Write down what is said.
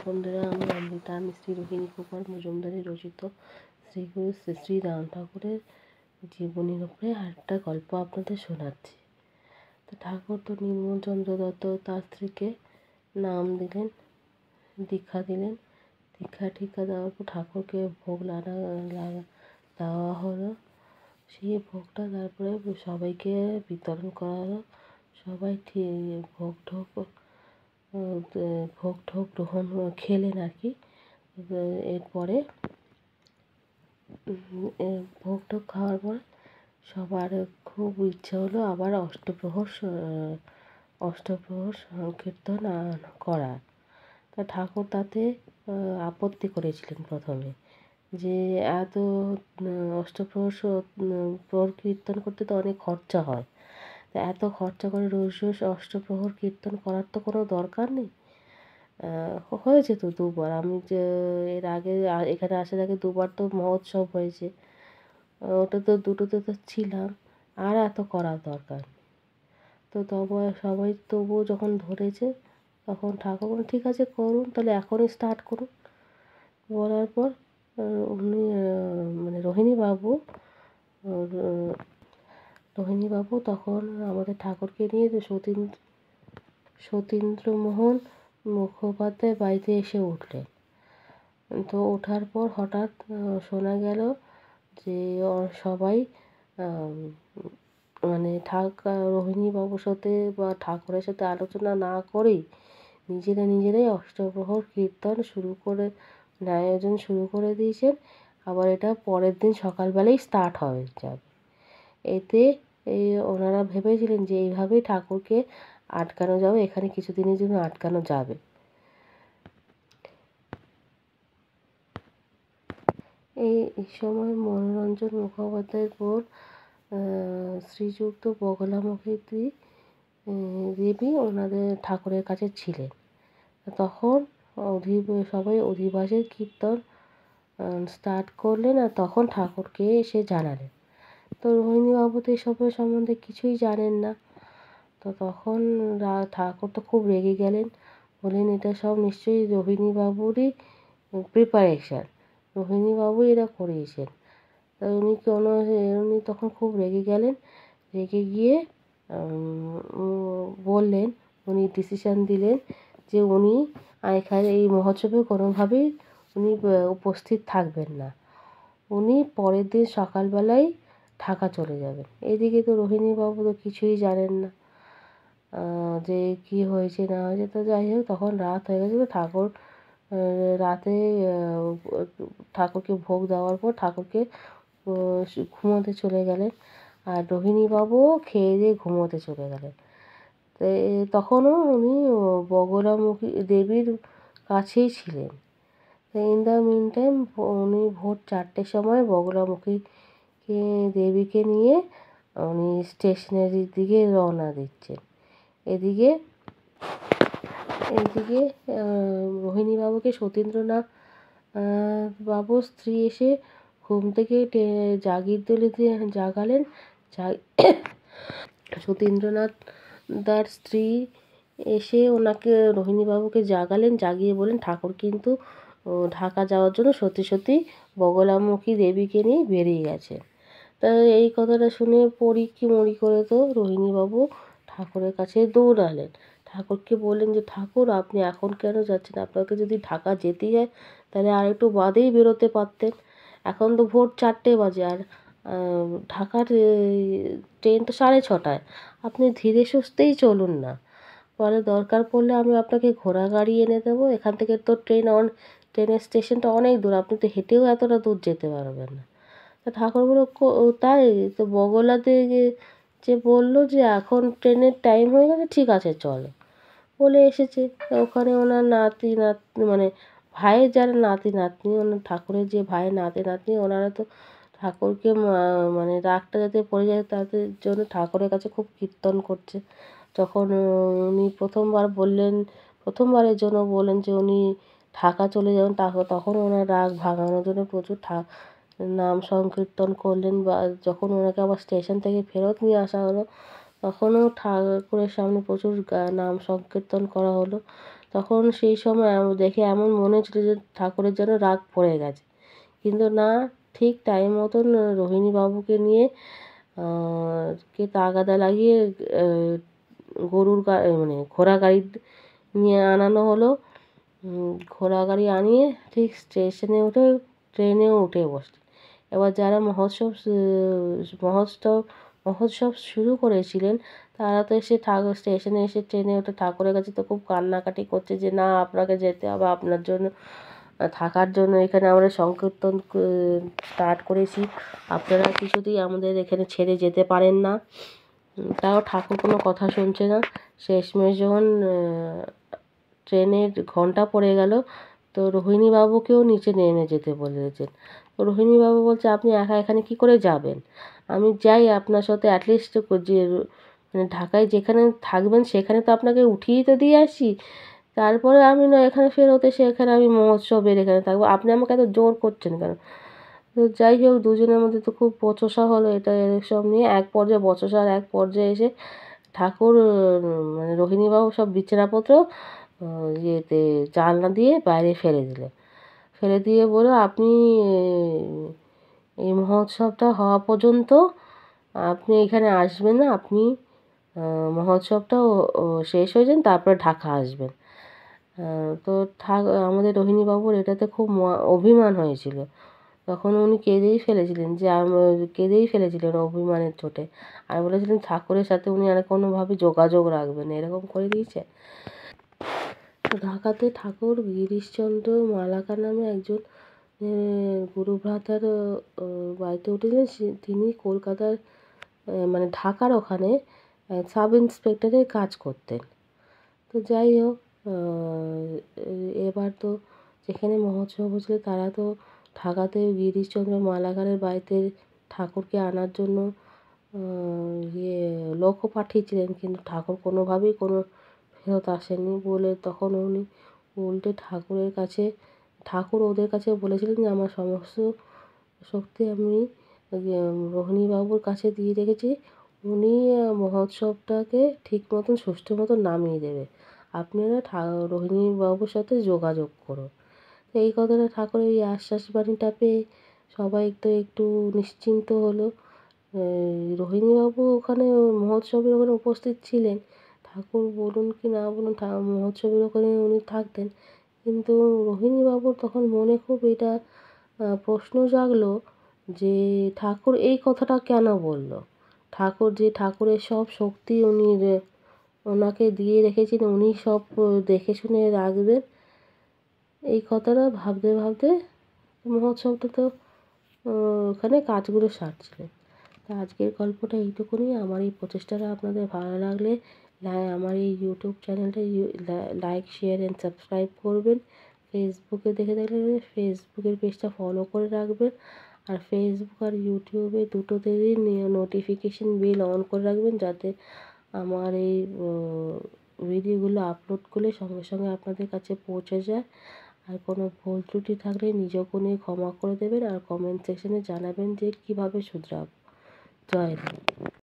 বন্ধুরা, আমি অমৃতা। আমি শ্রী রোহিণী কুমার মজুমদারের রচিত শ্রীগুরু শ্রী শ্রী রাম ঠাকুরের জীবনীর উপরে একটা গল্প আপনাদের শোনাচ্ছি। তো ঠাকুর তো নির্মলচন্দ্র দত্ত তার স্ত্রীকে নাম দিলেন, দীক্ষা দিলেন। দীক্ষা দেওয়ার পর ঠাকুরকে ভোগ দেওয়া হলো। সেই ভোগটা তারপরে সবাইকে বিতরণ করা হলো। সবাই ভোগ ঠোক গ্রহণ খেলেন আর কি। এরপরে ভোগ টোক খাওয়ার পর সবার খুব ইচ্ছা হলো আবার অষ্টপ্রহর সংকীর্তন করার। তা ঠাকুর তাতে আপত্তি করেছিলেন প্রথমে, যে এত প্রহর কীর্তন করতে তো অনেক খরচা হয়, তা এত খরচা করে রোজ রোজ অষ্টপ্রহর কীর্তন করার তো কোনো দরকার নেই। হয়েছে তো দুবার, আমি যে এর আগে এখানে আসার আগে দুবার তো মহোৎসব হয়েছে, ওটা তো দুটোতে তো ছিলাম, আর এত করার দরকার নেই। তো সবাই তবুও যখন ধরেছে তখন ঠাকুর বললেন, ঠিক আছে করুন, তাহলে এখনই স্টার্ট করুন। বলার পর উনি মানে রোহিণীবাবু তখন আমাদের ঠাকুরকে নিয়ে সতীন্দ্রমোহন মুখোপাধ্যায় বাড়িতে এসে উঠলেন। তো ওঠার পর হঠাৎ শোনা গেল যে সবাই মানে রোহিণীবাবুর সাথে বা ঠাকুরের সাথে আলোচনা না করেই নিজেরাই অষ্টপ্রহর কীর্তন আয়োজন শুরু করে দিয়েছেন। আবার এটা পরের দিন সকালবেলাই স্টার্ট যাবে। এতে ওনারা ভেবেছিলেন যে এইভাবেই ঠাকুরকে আটকানো যাবে, এখানে কিছুদিনের জন্য আটকানো যাবে। এই সময় মনোরঞ্জন মুখোপাধ্যায়ের বোন শ্রীযুক্ত বগলামুখী দেবী ওনাদের ঠাকুরের কাছে ছিলেন। তখন সবাই অধিবাসের কীর্তন স্টার্ট করলেন, আর তখন ঠাকুরকে এসে জানালেন। তো রোহিণীবাবু তো এসবের সম্বন্ধে কিছুই জানেন না। তো তখন ঠাকুর তো খুব রেগে গেলেন, বললেন এটা সব নিশ্চয়ই রোহিণীবাবুরই প্রিপারেশান, রোহিণীবাবুই এরা করিয়েছেন। তা উনি তখন খুব রেগে গেলেন। রেগে গিয়ে বললেন, উনি ডিসিশান দিলেন যে উনি এখানে এই মহোৎসবে কোনোভাবেই উনি উপস্থিত থাকবেন না, উনি পরের দিন সকালবেলায় ঢাকা চলে যাবেন। এদিকে তো রোহিণীবাবু তো কিছুই জানেন না যে কি হয়েছে না হয়েছে। তো যাই হোক, তখন রাত হয়ে গেছিলো। রাতে ঠাকুরকে ভোগ দেওয়ার পর ঠাকুরকে ঘুমোতে চলে গেলেন, আর রোহিণীবাবুও খেয়ে দিয়ে ঘুমোতে চলে গেলেন। তো তখনও উনি বগলামুখী দেবীর কাছেই ছিলেন। তো ইন দ্য মিন টাইম উনি ভোর 4টের সময় বগলামুখী দেবীকে নিয়ে উনি স্টেশনারির দিকে রওনা দিচ্ছেন। এদিকে রোহিণীবাবুকে সতীন্দ্রনাথ বাবুর স্ত্রী এসে ঘুম থেকে জাগালেন। সতীন্দ্রনাথ দার স্ত্রী এসে রোহিণীবাবুকে জাগিয়ে বলেন, ঠাকুর কিন্তু ঢাকা যাওয়ার জন্য সত্যি বগলামুখী দেবীকে নিয়ে বেরিয়ে গেছেন। তা এই কথাটা শুনে পড়ি কি মরি করে তো রোহিণীবাবু ঠাকুরের কাছে দৌড়ালেন। ঠাকুরকে বললেন যে, ঠাকুর আপনি এখন কেন যাচ্ছেন? আপনাকে যদি ঢাকা যেতেই হয় তাহলে আর একটু বাদেই বেরোতে পারতেন। এখন তো ভোর 4টে বাজে, আর ঢাকার ট্রেন তো 6:30টায়। আপনি ধীরে সুস্থেই চলুন না, পরে দরকার পড়লে আমি আপনাকে ঘোড়া গাড়ি এনে দেবো। এখান থেকে তো ট্রেনের স্টেশনটা অনেক দূর, আপনি তো হেঁটেও এতটা দূর যেতে পারবেন না। তা ঠাকুর বলল, তাই তো? বগলাতে যে বললো যে এখন ট্রেনের টাইম হয়ে গেছে, ঠিক আছে চলো বলে এসেছে। ওখানে ওনার মানে ভাইয়ের যারা নাতি নাতনি, ওনার ঠাকুরের যে ভাইয়ের নাতি নাতনি, ওনারা তো ঠাকুরকে মানে রাগটা যাতে পড়ে যায় তাদের জন্য ঠাকুরের কাছে খুব কীর্তন করছে। যখন উনি প্রথমবারের জন্য বললেন যে উনি ঢাকা চলে যাবেন, তখন ওনার রাগ ভাঙানোর জন্য প্রচুর নাম সংকীর্তন করলেন। বা যখন ওনাকে আবার স্টেশন থেকে ফেরত নিয়ে আসা হলো, তখনও ঠাকুরের সামনে প্রচুর নাম সংকীর্তন করা হলো। তখন সেই সময় দেখে এমন মনে হচ্ছিল যে ঠাকুরের যেন রাগ পড়ে গেছে, কিন্তু না, ঠিক টাইম মতন রোহিণীবাবুকে নিয়ে কে তাগাদা লাগিয়ে গরুর মানে ঘোড়া গাড়ি নিয়ে আনানো হলো। ঘোড়া গাড়ি আনিয়ে ঠিক স্টেশনে উঠে ট্রেনেও উঠে বসল। এবার যারা মহোৎসব শুরু করেছিলেন তারা তো এসে স্টেশনে এসে ট্রেনে উঠে ঠাকুরের কাছে তো খুব কান্নাকাটি করছে যে না, আপনাকে যেতে হবে, আপনার জন্য থাকার জন্য এখানে আমরা সংকীর্তন স্টার্ট করেছি, আপনারা কিছুতেই আমাদের এখানে ছেড়ে যেতে পারেন না। তাও ঠাকুর কোনো কথা শুনছে না। শেষমেশ যখন ট্রেনের ঘন্টা পড়ে গেল, তো রোহিণীবাবুকেও নিচে নেমে যেতে বলেছেন। তো রোহিণীবাবু বলছে আপনি একা এখানে কি করে যাবেন, আমি যাই আপনার সাথে, অ্যাটলিস্ট যে মানে ঢাকায় যেখানে থাকবেন সেখানে তো আপনাকে উঠিয়েই তো দিয়ে আসি, তারপরে আমি না এখানে ফেরত এসে এখানে আমি মহোৎসবের এখানে থাকবো, আপনি আমাকে এত জোর করছেন কেন? তো যাই হোক, দুজনের মধ্যে তো খুব বচসা হলো এটা এসব নিয়ে। এক পর্যায়ে বচসার এক পর্যায়ে এসে ঠাকুর মানে রোহিণীবাবু সব বিছানাপত্র ইয়েতে জানলা দিয়ে বাইরে ফেলে দিল। ফেলে দিয়ে বলল আপনি এই মহোৎসবটা হওয়া পর্যন্ত আপনি এখানে আসবেন না, আপনি মহোৎসবটা শেষ হয়ে যান তারপরে ঢাকা আসবেন। তো আমাদের রোহিণীবাবুর এটাতে খুব অভিমান হয়েছিল। তখন উনি কেঁদেই ফেলেছিলেন অভিমানের চোটে, আর বলেছিলেন ঠাকুরের সাথে উনি আর কোনোভাবে যোগাযোগ রাখবেন না, এরকম করে দিয়েছে। ঢাকাতে ঠাকুর গিরিশচন্দ্র মালাকার নামে একজন গুরুভ্রাতার বাড়িতে উঠেছিলেন। তিনি কলকাতার মানে ঢাকার ওখানে সাব ইন্সপেক্টরের কাজ করতেন। তো যাই হোক, এবার তো যেখানে মহোৎসব হচ্ছিল তারা তো ঢাকাতে গিরিশচন্দ্র মালাকারের বাড়িতে ঠাকুরকে আনার জন্য লোকও পাঠিয়েছিলেন, কিন্তু ঠাকুর কোনোভাবেই ফেরত আসেননি বলে তখন উনি উল্টে ঠাকুর ওদের কাছে বলেছিলেন যে আমার সমস্ত শক্তি আমি রোহিণীবাবুর কাছে দিয়ে রেখেছি, উনি মহোৎসবটাকে ঠিক মতন সুষ্ঠু মতন নামিয়ে দেবে, আপনারা রোহিণীবাবুর সাথে যোগাযোগ করুন। তো এই কথাটা ঠাকুরের এই আশ্বাস বাণীটা পেয়ে সবাই তো একটু নিশ্চিন্ত হলো। রোহিণীবাবু ওখানে মহোৎসবের ওখানে উপস্থিত ছিলেন, ঠাকুর বলুন কি না বলুন মহোৎসবের ওখানে উনি থাকতেন, কিন্তু রোহিণীবাবুর তখন মনে খুব এটা প্রশ্ন জাগলো যে ঠাকুর এই কথাটা কেন বলল। ঠাকুরের সব শক্তি ওনাকে দিয়ে রেখেছেন, উনি সব দেখে শুনে রাখবেন, এই কথাটা ভাবতে ভাবতে মহোৎসবটা তো ওখানে কাজগুলো সারছিলেন। তো আজকের গল্পটা এইটুকুনি। আমার এই প্রচেষ্টাটা আপনাদের ভালো লাগলে আমার এই ইউটিউব চ্যানেলটা লাইক, শেয়ার অ্যান্ড সাবস্ক্রাইব করবেন। ফেসবুকে দেখে থাকলে ফেসবুকের পেজটা ফলো করে রাখবেন, আর ফেসবুক আর ইউটিউবে দুটোতেই নোটিফিকেশন বেল অন করে রাখবেন, যাতে আমার এই ভিডিওগুলো আপলোড করলে সঙ্গে সঙ্গে আপনাদের কাছে পৌঁছে যায়। আর কোনো ভুল ত্রুটি থাকলে নিজেকে নিয়ে ক্ষমা করে দেবেন, আর কমেন্ট সেকশনে জানাবেন যে কীভাবে শুধরাবো। জয় হিন্দ।